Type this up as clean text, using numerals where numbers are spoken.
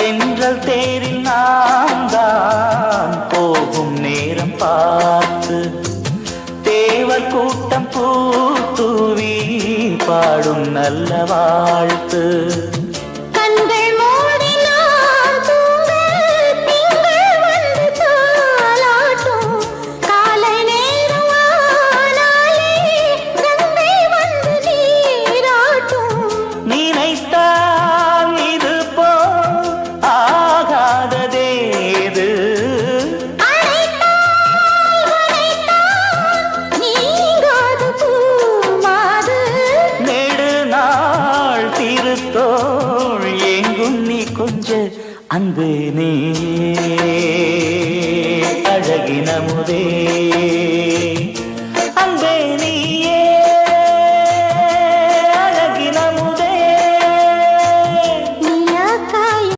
தென்றல் தேரில் நான் தான் போகும் நேரம் பார்த்து தேவர் கூட்டம் பூத்தூவி பாடும் நல்ல வாழ்த்து. அன்பு நீ அழகினமுதே